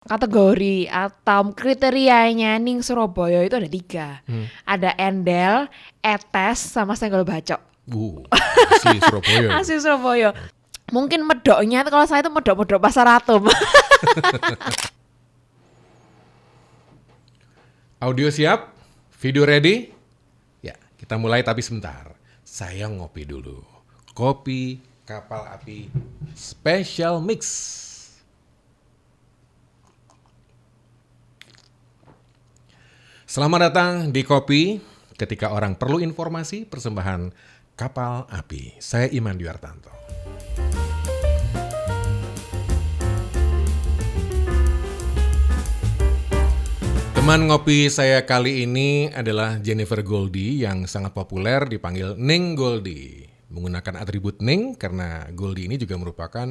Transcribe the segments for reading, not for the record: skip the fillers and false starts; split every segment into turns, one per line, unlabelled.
Kategori atau kriterianya Ning Surabaya itu ada 3. Ada endel, etes, sama senggol bacok.
Asli Surabaya.
Asli Surabaya. Mungkin medoknya kalau saya itu medok-medok pasar atom.
Audio siap? Video ready? Ya, kita mulai tapi sebentar. Saya ngopi dulu. Kopi Kapal Api Special Mix. Selamat datang di Kopi. Ketika orang perlu informasi, persembahan Kapal Api. Saya Iman Dwiartanto. Teman ngopi saya kali ini adalah Jennifer Goldie yang sangat populer dipanggil Ning Goldie. Menggunakan atribut Ning karena Goldie ini juga merupakan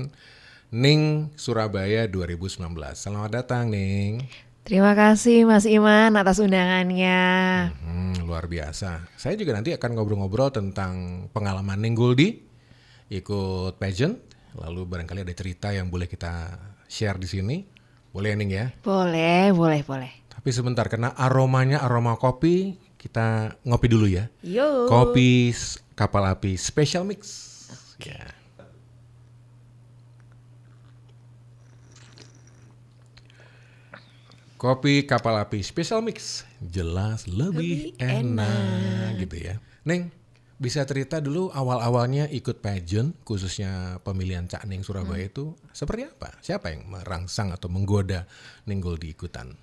Ning Surabaya 2019. Selamat datang Ning.
Terima kasih Mas Iman atas undangannya.
Luar biasa. Saya juga nanti akan ngobrol-ngobrol tentang pengalaman Ning Goldie ikut pageant. Lalu barangkali ada cerita yang boleh kita share di sini. Boleh Ning ya?
Boleh.
Tapi sebentar, karena aromanya aroma kopi, kita ngopi dulu ya.
Yo.
Kopi Kapal Api Special Mix. Ya. Kopi Kapal Api Special Mix, jelas lebih enak gitu ya. Neng, bisa cerita dulu awal-awalnya ikut pageant, khususnya pemilihan Cak Ning Surabaya itu seperti apa? Siapa yang merangsang atau menggoda Ning Goldie ikutan?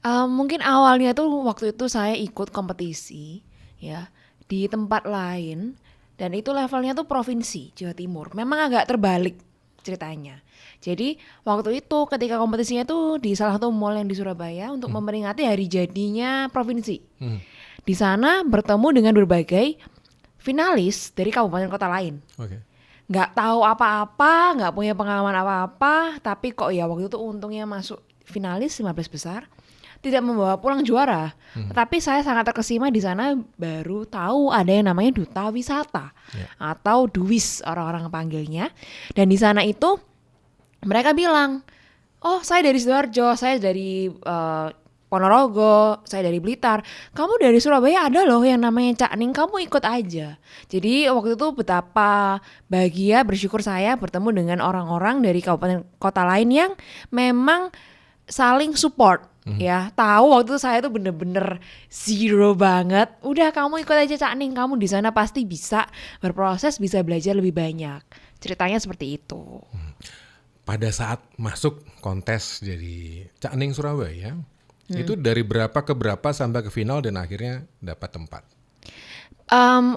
Mungkin awalnya tuh waktu itu saya ikut kompetisi ya di tempat lain dan itu levelnya tuh provinsi Jawa Timur. Memang agak terbalik ceritanya. Jadi waktu itu ketika kompetisinya tuh di salah satu mall yang di Surabaya untuk memperingati hari jadinya provinsi. Di sana bertemu dengan berbagai finalis dari kabupaten kota lain.
Oke.
Nggak tahu apa-apa, nggak punya pengalaman apa-apa, tapi kok ya waktu itu untungnya masuk finalis 15 besar. Tidak membawa pulang juara, tapi saya sangat terkesima di sana baru tahu ada yang namanya duta wisata atau Duwis orang-orang panggilnya. Dan di sana itu mereka bilang, oh saya dari Sidoarjo, saya dari Ponorogo, saya dari Blitar. Kamu dari Surabaya ada loh yang namanya Cak Ning, kamu ikut aja. Jadi waktu itu betapa bahagia, bersyukur saya bertemu dengan orang-orang dari kabupaten kota lain yang memang saling support. Ya, tahu waktu itu saya tuh bener-bener zero banget. Udah kamu ikut aja Cak Ning, kamu di sana pasti bisa berproses, bisa belajar lebih banyak. Ceritanya seperti itu.
Pada saat masuk kontes jadi Cak Ning Surabaya, itu dari berapa ke berapa sampai ke final dan akhirnya dapat tempat?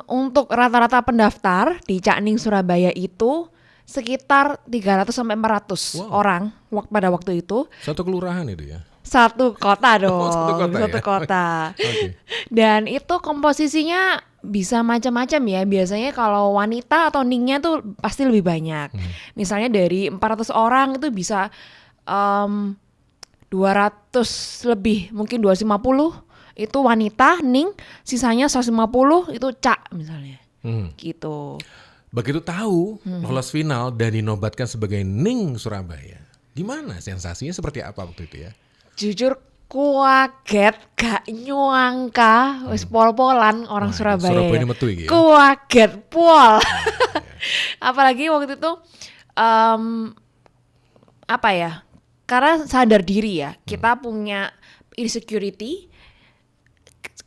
Untuk rata-rata pendaftar di Cak Ning Surabaya itu sekitar 300 sampai 400 orang pada waktu itu.
Satu kelurahan itu ya?
Satu kota dong.
Satu kota.
Okay. Dan itu komposisinya bisa macam-macam ya. Biasanya kalau wanita atau ningnya tuh pasti lebih banyak. Misalnya dari 400 orang itu bisa 200 lebih, mungkin 250 itu wanita ning, sisanya 150 itu Cak misalnya. Gitu.
Begitu tahu lolos final dan dinobatkan sebagai Ning Surabaya, gimana sensasinya, seperti apa waktu itu ya?
Jujur kuaget, gak nyangka wis pol-polan orang Surabaya.
Surabaya ini metu iki ya.
Kuaget pol. Apalagi waktu itu apa ya? Karena sadar diri ya, kita punya insecurity.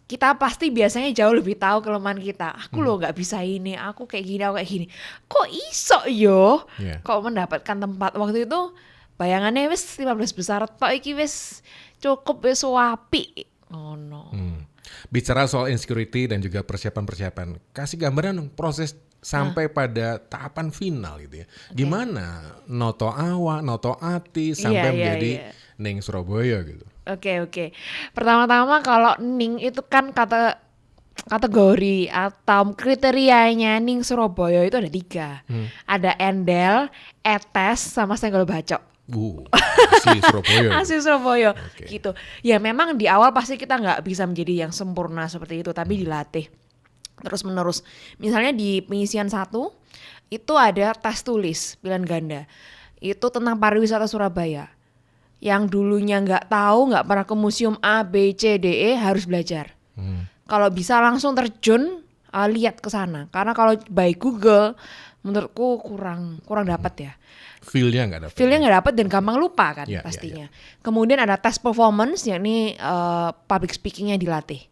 Kita pasti biasanya jauh lebih tahu kelemahan kita. Aku loh nggak bisa ini, aku kayak gini, aku kayak gini. Kok iso yo? Kok mendapatkan tempat waktu itu? Bayangannya wis 15 besar tok iki wis cukup wis wapi. Oh no.
Bicara soal insecurity dan juga persiapan-persiapan, kasih gambaran dong proses sampai pada tahapan final gitu ya. Gimana noto awak, noto ati sampai menjadi Ning Surabaya gitu.
Oke. Pertama-tama kalau Ning itu kan kategori atau kriterianya Ning Surabaya itu ada 3. Ada endel, etes, sama senggol bacok.
Asli Surabaya.
Asli Surabaya. Gitu. Ya memang di awal pasti kita nggak bisa menjadi yang sempurna seperti itu, tapi dilatih terus menerus. Misalnya di pengisian 1 itu ada tes tulis pilihan ganda. Itu tentang pariwisata Surabaya. yang dulunya nggak tahu, nggak pernah ke museum A, B, C, D, E harus belajar. Kalau bisa langsung terjun lihat ke sana. Karena kalau by Google menurutku kurang dapat ya.
Feel-nya nggak dapat.
Feel-nya nggak dapat dan gampang lupa kan
Ya,
pastinya. Kemudian ada tes performance, yakni public speaking-nya dilatih.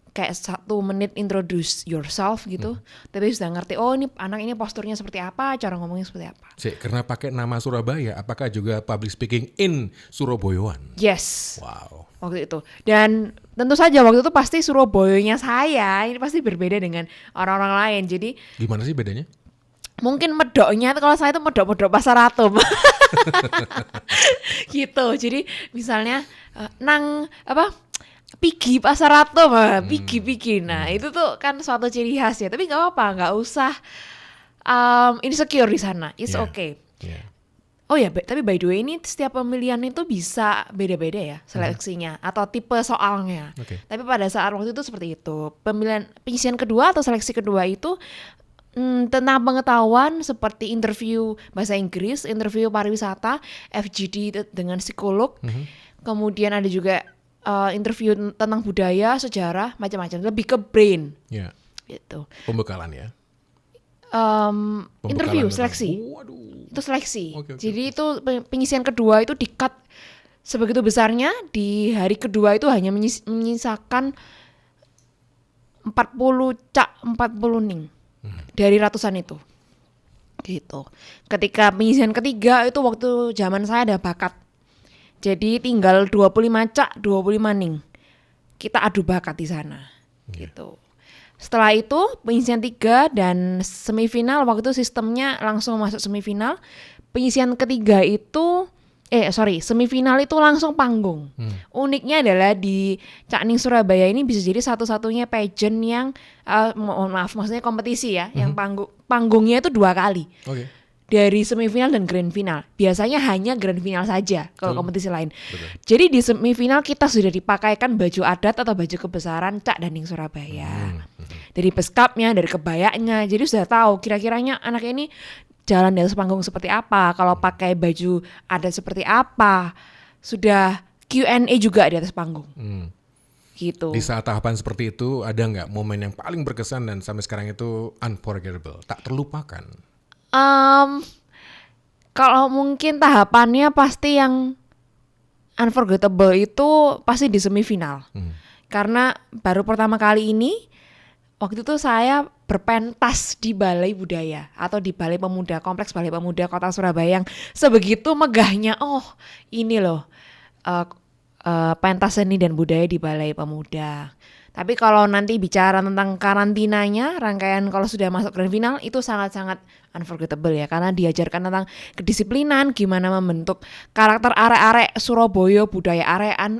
Kayak 1 menit introduce yourself gitu. Tapi sudah ngerti, oh ini anak ini posturnya seperti apa, cara ngomongnya seperti apa.
Karena pakai nama Surabaya, apakah juga public speaking in Surabayaan?
Yes.
Wow.
Waktu itu. Dan tentu saja waktu itu pasti Surabayanya saya ini pasti berbeda dengan orang-orang lain. Jadi
Gimana sih bedanya?
mungkin medoknya kalau saya itu medok-medok pasar atom. Gitu. Jadi misalnya nang apa? Pigi pasar atom, pigi. Nah, itu tuh kan suatu ciri khas ya. Tapi nggak apa-apa, nggak usah insecure di sana. It's
Yeah.
okay.
Yeah.
Oh ya, tapi by the way ini setiap pemilihan itu bisa beda-beda ya seleksinya atau tipe soalnya.
Oke.
Tapi pada saat waktu itu seperti itu. Pengisian kedua atau seleksi kedua itu tentang pengetahuan seperti interview bahasa Inggris, interview pariwisata, FGD dengan psikolog. Kemudian ada juga interview tentang budaya, sejarah, macam-macam. Lebih ke brain
Ya.
gitu.
Pembekalan ya.
Interview,
Pembekalan
seleksi.
Waduh.
Itu seleksi.
Oke.
Jadi itu pengisian kedua itu di-cut sebegitu besarnya. Di hari kedua itu hanya menyisakan 40 ning dari ratusan itu. Gitu. Ketika pengisian ketiga itu waktu zaman saya ada bakat. Jadi tinggal 25 ning. Kita adu bakat di sana. Gitu. Setelah itu pengisian 3 dan semifinal, waktu itu sistemnya langsung masuk semifinal. Pengisian ketiga itu semifinal itu langsung panggung. Uniknya adalah di Cakning Surabaya ini bisa jadi satu-satunya pageant yang maksudnya kompetisi ya, yang panggungnya itu 2 kali.
Oke.
Dari semifinal dan grand final. Biasanya hanya grand final saja kalau kompetisi lain.
Betul.
Jadi di semifinal kita sudah dipakaikan baju adat atau baju kebesaran Cak Daning Surabaya. Dari beskapnya, dari kebayanya. Jadi sudah tahu kira-kiranya anak ini jalan di atas panggung seperti apa. Kalau pakai baju adat seperti apa. Sudah Q&A juga di atas panggung. Gitu.
Di saat tahapan seperti itu ada nggak momen yang paling berkesan dan sampai sekarang itu unforgettable, tak terlupakan?
Kalau mungkin tahapannya pasti yang unforgettable itu pasti di semifinal. Karena baru pertama kali ini waktu itu saya berpentas di Balai Budaya atau di Balai Pemuda, Kompleks Balai Pemuda Kota Surabaya yang sebegitu megahnya. Oh, ini loh pentas seni dan budaya di Balai Pemuda. Tapi kalau nanti bicara tentang karantinanya, rangkaian kalau sudah masuk grand final itu sangat-sangat unforgettable ya. Karena diajarkan tentang kedisiplinan, gimana membentuk karakter arek-arek Surabaya, budaya arean,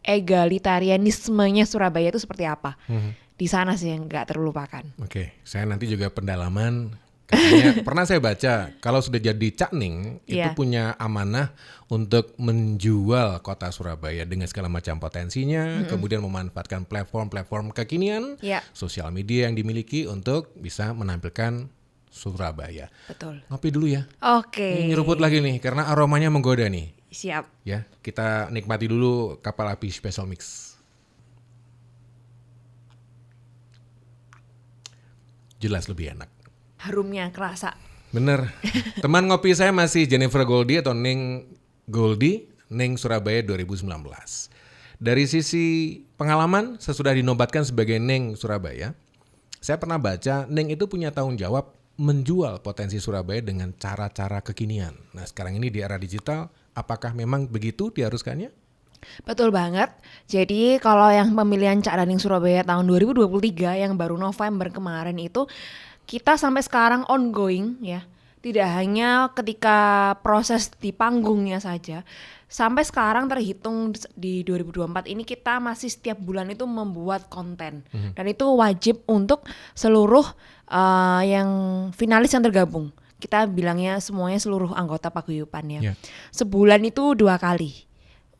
egalitarianismenya Surabaya itu seperti apa. Di sana sih yang gak terlupakan.
Oke, saya nanti juga pendalaman. Katanya pernah saya baca kalau sudah jadi Cakning itu punya amanah untuk menjual kota Surabaya dengan segala macam potensinya, kemudian memanfaatkan platform-platform kekinian, sosial media yang dimiliki untuk bisa menampilkan Surabaya.
Betul.
Ngopi dulu ya.
Oke.
Ini nyeruput lagi nih karena aromanya menggoda nih.
Siap.
Ya, kita nikmati dulu Kapal Api Special Mix. Jelas lebih enak.
Harumnya kerasa.
Bener. Teman ngopi saya masih Jennifer Goldie atau Ning Goldie, Ning Surabaya 2019. Dari sisi pengalaman, sesudah dinobatkan sebagai Ning Surabaya, saya pernah baca Ning itu punya tanggung jawab menjual potensi Surabaya dengan cara-cara kekinian. Nah sekarang ini di era digital, apakah memang begitu diharuskannya?
Betul banget. Jadi kalau yang pemilihan Cak Daning Surabaya tahun 2023 yang baru November kemarin itu kita sampai sekarang ongoing ya. Tidak hanya ketika proses di panggungnya saja. Sampai sekarang terhitung di 2024 ini kita masih setiap bulan itu membuat konten. Dan itu wajib untuk seluruh yang finalis yang tergabung. Kita bilangnya semuanya seluruh anggota paguyuban ya. Sebulan itu 2 kali.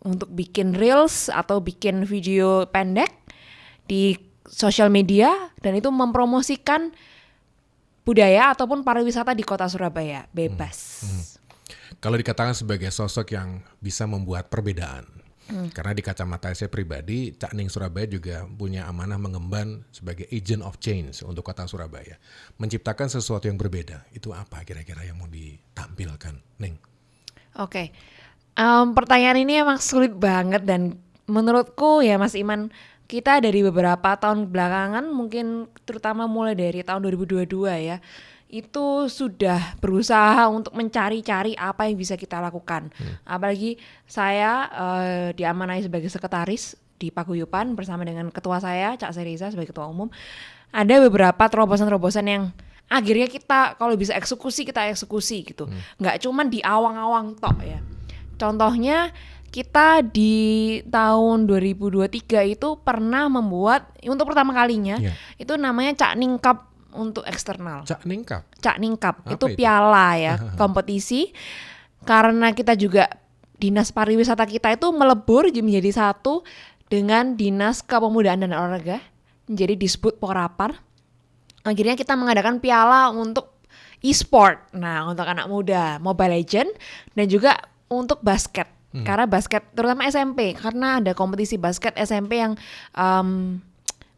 Untuk bikin reels atau bikin video pendek di sosial media. Dan itu mempromosikan budaya ataupun pariwisata di kota Surabaya bebas.
Kalau dikatakan sebagai sosok yang bisa membuat perbedaan, karena di kacamata saya pribadi, Cak Ning Surabaya juga punya amanah mengemban sebagai agent of change untuk kota Surabaya. Menciptakan sesuatu yang berbeda, itu apa kira-kira yang mau ditampilkan, Ning?
Oke. Pertanyaan ini emang sulit banget dan menurutku ya Mas Iman, kita dari beberapa tahun belakangan mungkin terutama mulai dari tahun 2022 ya, itu sudah berusaha untuk mencari-cari apa yang bisa kita lakukan. Apalagi saya diamanai sebagai sekretaris di Paguyuban bersama dengan ketua saya Cak Seriza sebagai ketua umum. Ada beberapa terobosan-terobosan yang akhirnya kita kalau bisa eksekusi kita eksekusi gitu. Nggak cuman di awang-awang tok ya. Contohnya kita di tahun 2023 itu pernah membuat untuk pertama kalinya itu namanya Cak Ning Cup untuk eksternal.
Cak Ning Cup?
Cak Ning Cup
Apa
itu
itu?
piala ya, kompetisi. Karena kita juga Dinas Pariwisata kita itu melebur menjadi satu dengan Dinas Kepemudaan dan Olahraga, menjadi Disbud Porapar. Akhirnya kita mengadakan piala untuk e-sport. Nah, untuk anak muda, Mobile Legend dan juga untuk basket. Karena basket terutama SMP, karena ada kompetisi basket SMP yang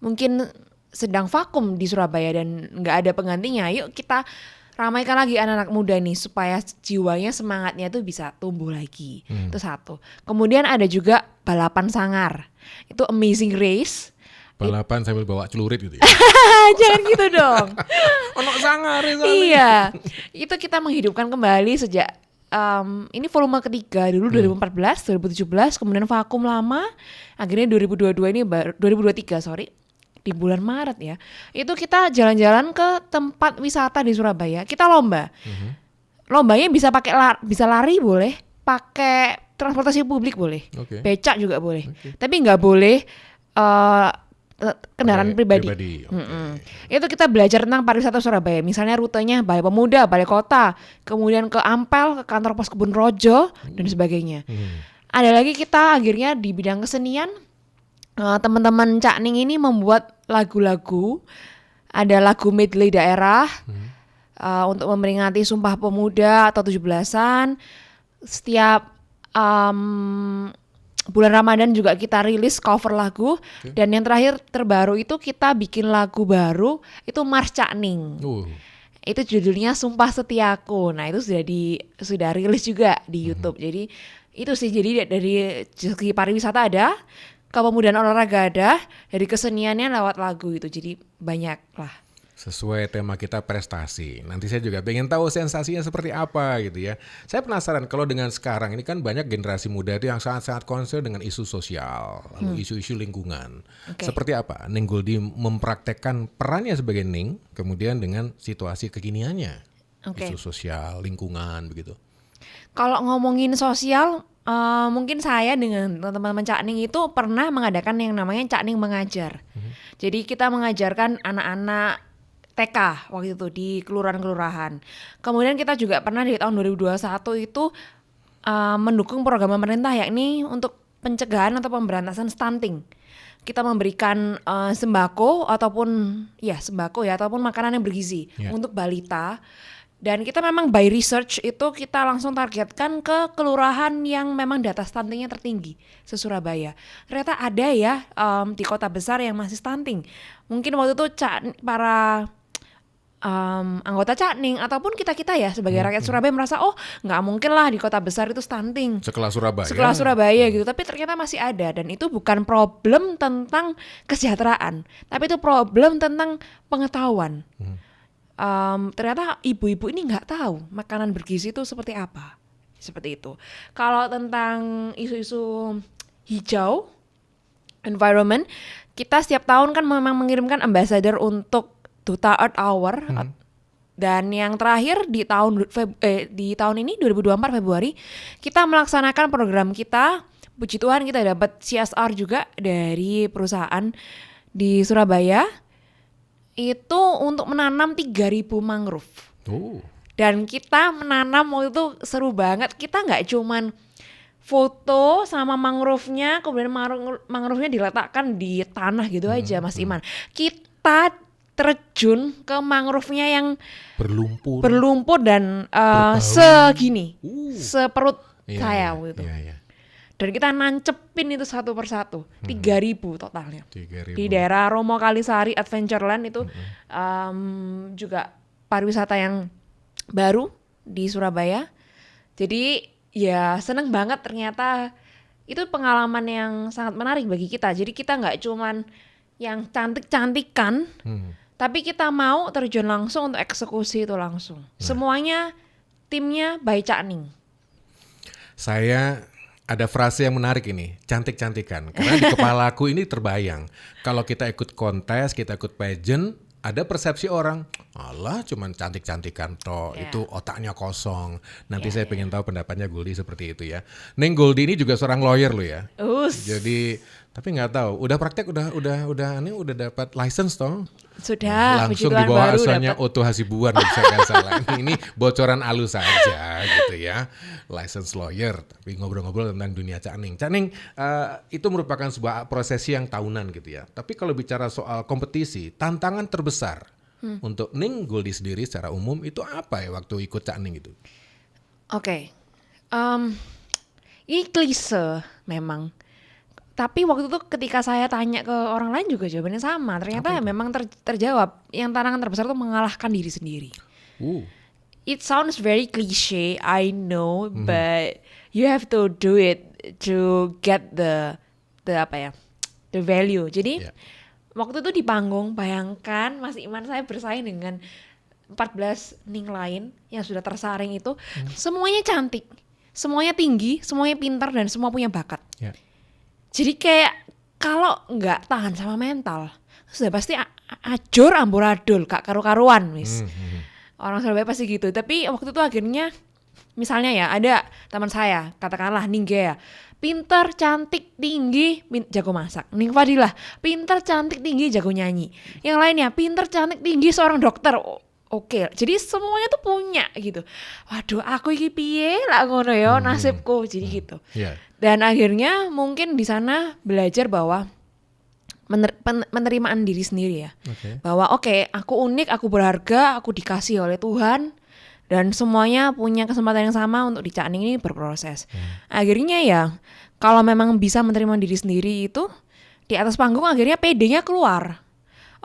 mungkin sedang vakum di Surabaya dan nggak ada penggantinya. Yuk kita ramaikan lagi anak-anak muda nih supaya jiwanya, semangatnya tuh bisa tumbuh lagi. Itu satu. Kemudian ada juga balapan sangar. Itu Amazing Race.
Balapan sambil bawa celurit gitu ya?
Jangan gitu dong.
Ono sangar ya.
Iya. Itu kita menghidupkan kembali sejak ini volume ketiga dulu 2014, 2017, kemudian vakum lama. Akhirnya 2022 ini 2023 di bulan Maret ya. Itu kita jalan-jalan ke tempat wisata di Surabaya. Kita lomba. Lombanya bisa pakai bisa lari boleh, pakai transportasi publik boleh. Becak juga boleh. Tapi nggak boleh kendaraan pribadi. Itu kita belajar tentang pariwisata Surabaya. Misalnya rutenya Balai Pemuda, Balai Kota, kemudian ke Ampel, ke kantor pos Kebun Rojo dan sebagainya. Ada lagi kita akhirnya di bidang kesenian, teman-teman Cak Ning ini membuat lagu-lagu. Ada lagu medley daerah untuk memperingati Sumpah Pemuda atau 17-an. Setiap bulan Ramadan juga kita rilis cover lagu. Dan yang terakhir terbaru itu kita bikin lagu baru, itu Mars Cak Ning. Itu judulnya Sumpah Setiaku. Nah itu sudah rilis juga di YouTube. Jadi itu sih, jadi dari segi pariwisata ada, kepemudaan olahraga ada, dari keseniannya lewat lagu itu. Jadi banyak lah.
Sesuai tema kita prestasi. Nanti saya juga pengen tahu sensasinya seperti apa gitu ya. Saya penasaran kalau dengan sekarang ini kan banyak generasi muda itu yang sangat-sangat concern dengan isu sosial, lalu isu-isu lingkungan. Seperti apa Ning Goldie mempraktekkan perannya sebagai Ning, kemudian dengan situasi kekiniannya, isu sosial, lingkungan begitu.
Kalau ngomongin sosial, mungkin saya dengan teman-teman Cak Ning itu pernah mengadakan yang namanya Cak Ning Mengajar. Jadi kita mengajarkan anak-anak TK waktu itu di kelurahan-kelurahan. Kemudian kita juga pernah di tahun 2021 itu mendukung program pemerintah yakni untuk pencegahan atau pemberantasan stunting. Kita memberikan sembako ataupun makanan yang bergizi untuk balita. Dan kita memang by research itu kita langsung targetkan ke kelurahan yang memang data stuntingnya tertinggi se-Surabaya. Ternyata ada ya di kota besar yang masih stunting. Mungkin waktu itu para anggota Cak Ning ataupun kita ya sebagai rakyat Surabaya merasa nggak mungkin lah di kota besar itu stunting.
Sekelas Surabaya.
Sekelas Surabaya gitu. Tapi ternyata masih ada dan itu bukan problem tentang kesejahteraan, tapi itu problem tentang pengetahuan. Ternyata ibu-ibu ini nggak tahu makanan bergizi itu seperti apa. Seperti itu. Kalau tentang isu-isu hijau, environment, kita setiap tahun kan memang mengirimkan ambassador untuk Duta Earth Hour. Dan yang terakhir di tahun ini 2024 Februari kita melaksanakan program kita. Puji Tuhan kita dapat CSR juga dari perusahaan di Surabaya. Itu untuk menanam 3.000 mangrove. Dan kita menanam waktu itu seru banget. Kita nggak cuman foto sama mangrove-nya, kemudian mangrove-nya diletakkan di tanah gitu aja Mas Iman. Kita terjun ke mangrove-nya yang
berlumpur
dan
Berbau.
segini, seperut saya waktu itu.
Iya.
Dan kita nancepin itu satu persatu, 3.000 totalnya.
3.000.
Di daerah Romo Kalisari Adventureland itu juga pariwisata yang baru di Surabaya. Jadi ya seneng banget, ternyata itu pengalaman yang sangat menarik bagi kita. Jadi kita nggak cuman yang cantik-cantikan, tapi kita mau terjun langsung untuk eksekusi itu langsung. Semuanya timnya by Cak Ning.
Saya ada frase yang menarik ini, cantik-cantikan. Karena di kepalaku ini terbayang, kalau kita ikut kontes, kita ikut pageant, ada persepsi orang, alah cuman cantik-cantikan toh, itu otaknya kosong. Nanti saya pengen tahu pendapatnya Goldie seperti itu ya. Neng, Goldie ini juga seorang lawyer loh ya. Jadi tapi nggak tahu, udah praktek, udah dapat license toh.
Sudah,
Langsung
puji Tuhan,
di bawah
baru
asuhannya
dapat.
Oto Hasibuan kalau saya nggak salah. Ini bocoran alus saja gitu ya. License lawyer, tapi ngobrol-ngobrol tentang dunia Cak Ning. Cak Ning, itu merupakan sebuah prosesi yang tahunan gitu ya. Tapi kalau bicara soal kompetisi, tantangan terbesar untuk Ning Goldie sendiri secara umum itu apa ya waktu ikut Cak Ning itu?
Oke. Ini klise memang. Tapi waktu itu ketika saya tanya ke orang lain juga jawabannya sama. Ternyata memang terjawab. Yang tantangan terbesar itu mengalahkan diri sendiri. It sounds very cliche, I know, but you have to do it to get the value. Jadi waktu itu di panggung, bayangkan Mas Iman, saya bersaing dengan 14 Ning lain yang sudah tersaring itu. Semuanya cantik, semuanya tinggi, semuanya pintar, dan semua punya bakat. Jadi kayak kalau nggak tahan sama mental, sudah pasti ajur amburadul, gak karu-karuan wis. Orang Surabaya pasti gitu. Tapi waktu itu akhirnya, misalnya ya ada teman saya, katakanlah Ninggea, pintar, cantik, tinggi, jago masak. Ning Fadilah, pintar, cantik, tinggi, jago nyanyi. Yang lainnya, pintar, cantik, tinggi, seorang dokter. Oke, jadi semuanya tuh punya gitu. Waduh, aku iki piye lah ngono ya nasibku, jadi gitu. Dan akhirnya mungkin di sana belajar bahwa penerimaan diri sendiri ya. Bahwa oke, aku unik, aku berharga, aku dikasih oleh Tuhan, dan semuanya punya kesempatan yang sama untuk di Cak Ning ini berproses. Akhirnya ya, kalau memang bisa menerima diri sendiri itu di atas panggung, akhirnya PD-nya keluar.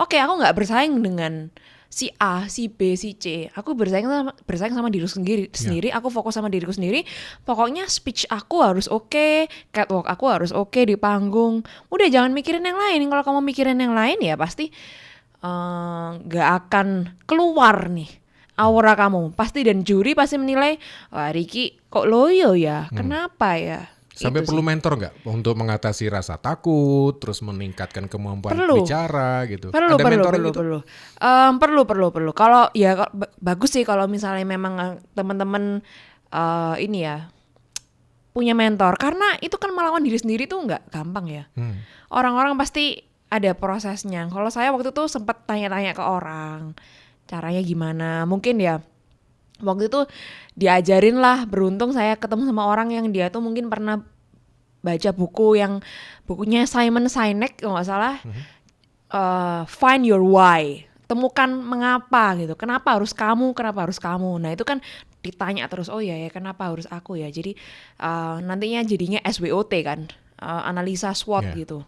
Oke, aku nggak bersaing dengan si A, si B, si C. Aku bersaing sama diri sendiri. Aku fokus sama diriku sendiri. Pokoknya speech aku harus oke, catwalk aku harus oke di panggung. Udah, jangan mikirin yang lain. Kalau kamu mikirin yang lain ya pasti gak akan keluar nih aura kamu. Pasti, dan juri pasti menilai, wah Ricky kok loyo ya, kenapa ya?
Sampai
Itu
perlu
sih.
mentor nggak untuk mengatasi rasa takut, terus meningkatkan kemampuan bicara gitu?
Perlu.
gitu?
Perlu. Kalau ya bagus sih kalau misalnya memang teman-teman ini ya punya mentor, karena itu kan melawan diri sendiri tuh nggak gampang ya. Orang-orang pasti ada prosesnya. Kalau saya waktu itu sempat tanya-tanya ke orang, caranya gimana? Mungkin ya waktu itu diajarin lah, beruntung saya ketemu sama orang yang dia tuh mungkin pernah baca bukunya Simon Sinek kalau nggak salah, Find Your Why, temukan mengapa gitu, kenapa harus kamu. Nah itu kan ditanya terus, oh ya kenapa harus aku ya, jadi nantinya jadinya SWOT kan, analisa SWOT gitu.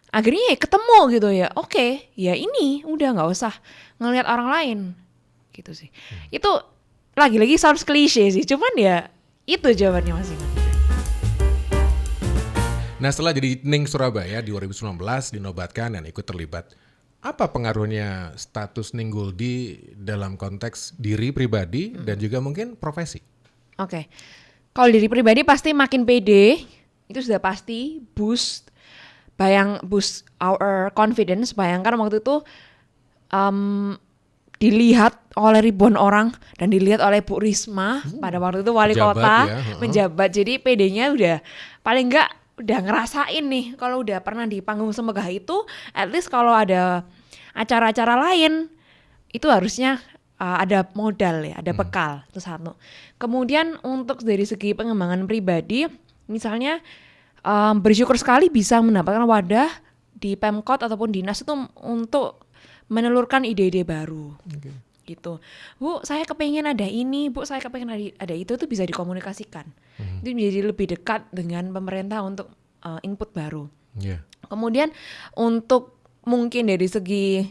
Akhirnya ya ketemu gitu ya, oke, ya ini udah nggak usah ngelihat orang lain gitu sih. Itu lagi-lagi sounds klise sih, cuman ya itu jawabannya Mas Iman.
Nah, setelah jadi Ning Surabaya di 2019 dinobatkan dan ikut terlibat, apa pengaruhnya status Ning Goldie dalam konteks diri pribadi dan juga mungkin profesi?
Oke. Kalau diri pribadi pasti makin pede, itu sudah pasti boost our confidence. Bayangkan waktu itu dilihat oleh ribuan orang dan dilihat oleh Bu Risma pada waktu itu wali kota menjabat. Jadi PD-nya udah paling enggak udah ngerasain nih kalau udah pernah di panggung semegah itu, at least kalau ada acara-acara lain itu harusnya ada modal ya, ada bekal. Itu satu. Kemudian untuk dari segi pengembangan pribadi, misalnya bersyukur sekali bisa mendapatkan wadah di Pemkot ataupun dinas itu untuk menelurkan ide-ide baru.
Oke.
Gitu. Bu, saya kepengen ada ini, Bu, saya kepengen ada itu tuh bisa dikomunikasikan. Itu menjadi lebih dekat dengan pemerintah untuk input baru.
Iya.
Kemudian untuk mungkin dari segi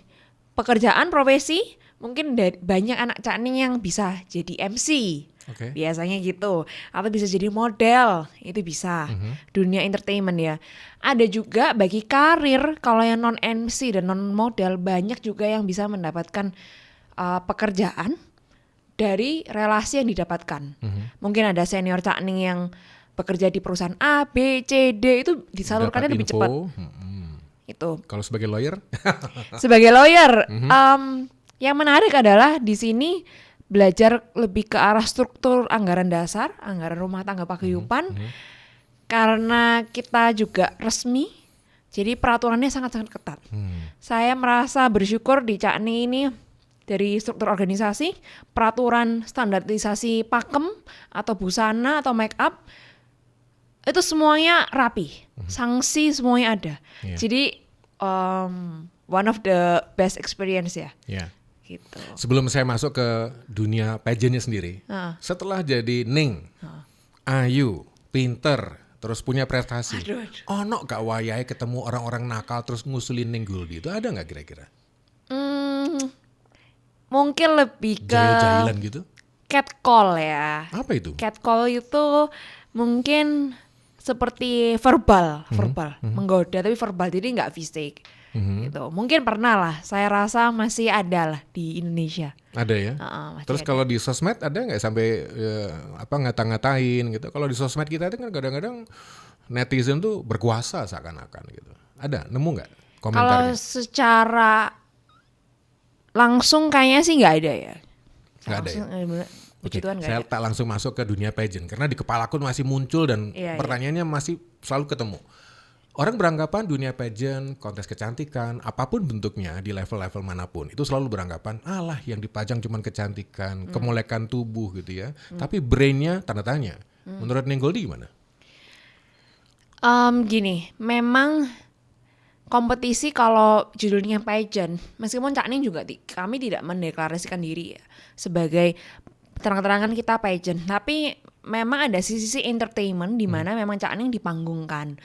pekerjaan profesi, mungkin banyak anak Cakning yang bisa jadi MC.
Oke.
Biasanya gitu, atau bisa jadi model, itu bisa. Dunia entertainment ya. Ada juga bagi karir, kalau yang non MC dan non model, banyak juga yang bisa mendapatkan pekerjaan dari relasi yang didapatkan. Mungkin ada senior Cakning yang bekerja di perusahaan A, B, C, D, itu disalurkannya
Dapat
lebih
info.
cepat. Itu.
Kalau sebagai lawyer,
Sebagai lawyer, yang menarik adalah di sini belajar lebih ke arah struktur anggaran dasar, anggaran rumah tangga paguyuban, karena kita juga resmi, jadi peraturannya sangat-sangat ketat. Saya merasa bersyukur di Cakning ini dari struktur organisasi, peraturan standarisasi pakem atau busana atau make up, itu semuanya rapi, sanksi semuanya ada.
Iya.
Jadi one of the best experience ya.
ya.
Gitu.
Sebelum saya masuk ke dunia pageantnya sendiri, setelah jadi Ning, ayu, pinter, terus punya prestasi,
Aduh.
ono gak wayahe ketemu orang-orang nakal terus ngusulin Ning Guldi, itu ada nggak kira-kira?
Mungkin lebih ke
Jahil-jahilan gitu?
catcall ya.
Apa itu?
Catcall itu mungkin seperti verbal, menggoda tapi verbal, jadi nggak fisik. Gitu. Mungkin pernah lah, saya rasa masih ada lah di Indonesia.
Ada ya?
Masih
Terus
ada.
kalau di sosmed ada nggak sampai ngata-ngatain gitu? Kalau di sosmed kita itu kan kadang-kadang netizen tuh berkuasa seakan-akan gitu. Ada? Nemu nggak
Kalau
komentarnya?
secara langsung kayaknya sih nggak ada ya.
Nggak ada ya? Oke,
Begituan nggak
saya
ada.
tak langsung masuk ke dunia pageant karena di kepalaku masih muncul dan
Iya,
pertanyaannya masih selalu ketemu. Orang beranggapan dunia pageant, kontes kecantikan, apapun bentuknya di level-level manapun, itu selalu beranggapan, alah yang dipajang cuma kecantikan, kemolekan tubuh gitu ya. Tapi brainnya tanda tanya. Menurut Ning Guldi gimana?
Gini, memang kompetisi kalau judulnya pageant, meskipun Cakning juga kami tidak mendeklarasikan diri ya sebagai terang-terangan kita pageant, tapi memang ada sisi entertainment di mana memang Cakning dipanggungkan.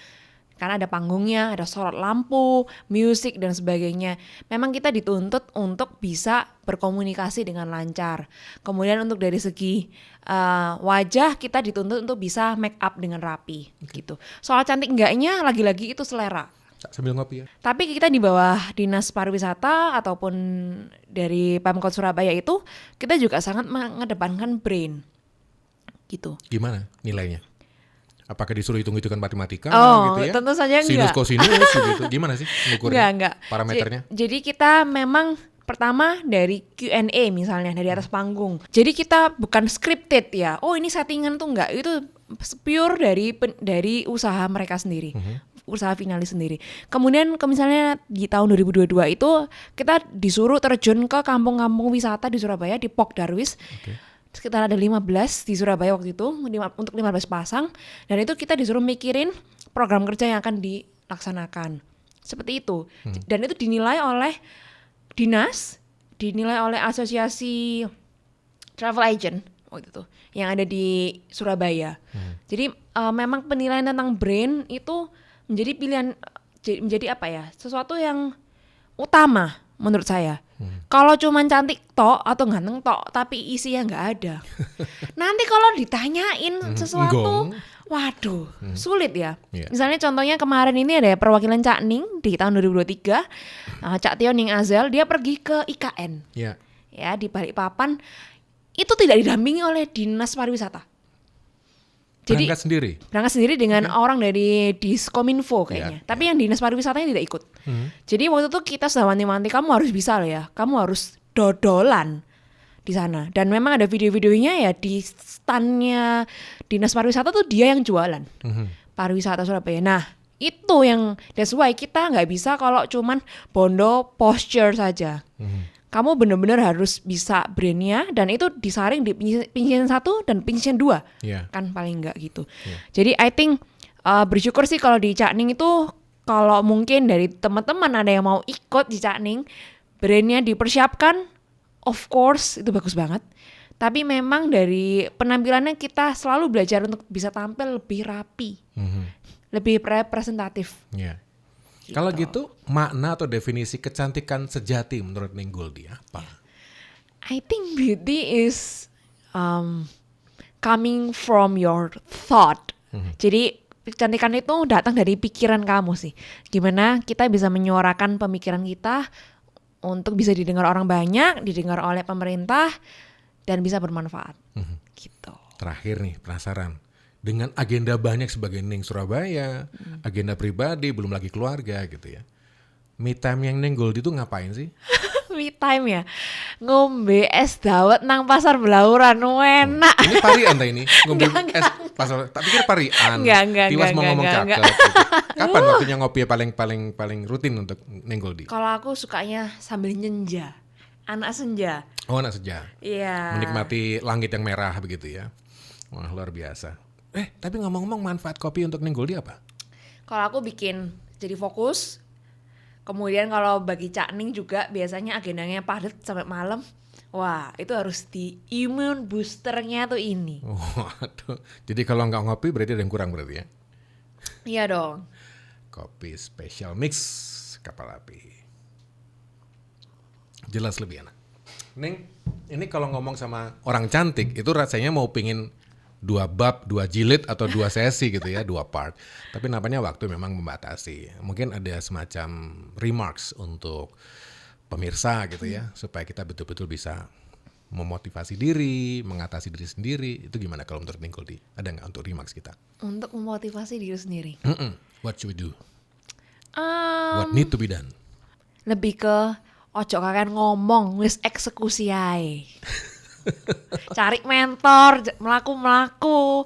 Karena ada panggungnya, ada sorot lampu, musik dan sebagainya. Memang kita dituntut untuk bisa berkomunikasi dengan lancar. Kemudian untuk dari segi wajah kita dituntut untuk bisa make up dengan rapi gitu. Soal cantik enggaknya lagi-lagi itu selera.
Sambil ngopi ya.
Tapi kita di bawah Dinas Pariwisata ataupun dari Pemkot Surabaya itu kita juga sangat mengedepankan brain gitu.
Gimana nilainya? Apakah disuruh hitung-hitungan matematika gitu ya?
Tentu saja
Sinus
enggak.
kosinus gitu. Gimana sih mengukurnya?
Enggak.
Parameternya?
Jadi kita memang pertama dari Q&A misalnya dari atas panggung. Jadi kita bukan scripted ya. Oh ini settingan tuh enggak. Itu pure dari usaha mereka sendiri. Usaha finalis sendiri. Kemudian misalnya di tahun 2022 itu kita disuruh terjun ke kampung-kampung wisata di Surabaya di Pok Darwis. Sekitar ada 15 di Surabaya waktu itu untuk 15 pasang, dan itu kita disuruh mikirin program kerja yang akan dilaksanakan seperti itu. Dan itu dinilai oleh dinas, dinilai oleh asosiasi travel agent waktu itu yang ada di Surabaya. Jadi memang penilaian tentang brand itu menjadi pilihan, menjadi apa ya, sesuatu yang utama menurut saya. Kalau cuman cantik tok atau ganteng tok tapi isinya nggak ada, nanti kalau ditanyain sesuatu, waduh, sulit ya. Misalnya contohnya kemarin ini ada perwakilan Cakning di tahun 2023, Cak Tio Ning Azel, dia pergi ke IKN, ya di Balikpapan, itu tidak didampingi oleh Dinas Pariwisata. Jadi berangkat sendiri dengan orang dari Diskominfo kayaknya. Tapi yang Dinas Pariwisatanya tidak ikut. Jadi waktu itu kita sudah wanti-wanti, kamu harus bisa loh ya. Kamu harus dodolan di sana. Dan memang ada video-videonya ya di standnya Dinas Pariwisata tuh dia yang jualan. Pariwisata Surabaya. Nah itu yang that's why kita nggak bisa kalau cuman bondo posture saja. Kamu benar-benar harus bisa brandnya, dan itu disaring di Pinsian 1 dan Pinsian 2 kan paling enggak gitu. Jadi I think bersyukur sih kalau di Cakning itu, kalau mungkin dari teman-teman ada yang mau ikut di Cakning, brandnya dipersiapkan, of course itu bagus banget. Tapi memang dari penampilannya kita selalu belajar untuk bisa tampil lebih rapi, lebih representatif.
Ya. Kalau gitu, makna atau definisi kecantikan sejati menurut Ning Goldie apa?
I think beauty is coming from your thought. Jadi kecantikan itu datang dari pikiran kamu sih. Gimana kita bisa menyuarakan pemikiran kita untuk bisa didengar orang banyak, didengar oleh pemerintah, dan bisa bermanfaat. Gitu.
Terakhir nih, penasaran. Dengan agenda banyak sebagai Ning Surabaya, agenda pribadi, belum lagi keluarga gitu ya. Me time yang Ning Goldie itu ngapain sih?
Me time ya, ngombe es dawet nang pasar Belauran, enak.
Ini parian ta ini? Ngombe es pasar, tak pikir parian. Tiwas mau ngomong cakep. Gitu. Kapan waktunya ngopi paling rutin untuk Ning Goldie?
Kalau aku sukanya sambil nyenja, anak senja.
Oh, anak senja.
Iya.
Menikmati langit yang merah begitu ya. Wah, luar biasa. Tapi ngomong-ngomong manfaat kopi untuk Ning Goldie apa?
Kalau aku bikin jadi fokus. Kemudian kalau bagi Cak Ning juga biasanya agendanya padat sampai malam. Wah, itu harus di immune boosternya tuh ini.
Waduh. Jadi kalau nggak ngopi berarti ada yang kurang berarti ya?
Iya dong.
Kopi special mix kapal api. Jelas lebih enak. Ning, ini kalau ngomong sama orang cantik itu rasanya mau pingin 2 bab, 2 jilid atau 2 sesi gitu ya, 2 part. Tapi nampaknya waktu memang membatasi. Mungkin ada semacam remarks untuk pemirsa gitu ya, supaya kita betul-betul bisa memotivasi diri, mengatasi diri sendiri. Itu gimana kalau menurut Ning Goldie? Ada nggak untuk remarks kita?
Untuk memotivasi diri sendiri.
What should we do? What need to be done?
Lebih ke ojo kakan ngomong, wis eksekusi ae. Cari mentor, melaku.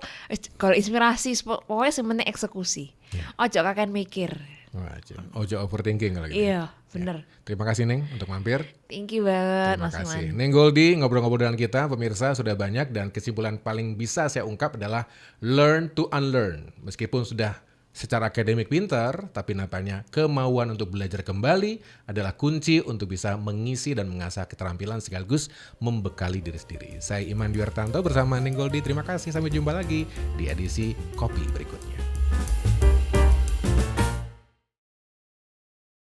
Kalau inspirasi, pokoknya sebenarnya eksekusi. Ojo kakan mikir.
Ojo overthinking kalau gitu.
Iya, bener.
Ya. Terima kasih Ning untuk mampir.
Thank you banget
Terima
Mas
kasih.
Iman.
Ning Goldie ngobrol-ngobrol dengan kita, pemirsa sudah banyak dan kesimpulan paling bisa saya ungkap adalah learn to unlearn. Meskipun sudah secara akademik pintar, tapi nampaknya kemauan untuk belajar kembali adalah kunci untuk bisa mengisi dan mengasah keterampilan sekaligus membekali diri sendiri. Saya Iman Dwi Hartanto bersama Ning Goldie. Terima kasih, sampai jumpa lagi di edisi Kopi berikutnya.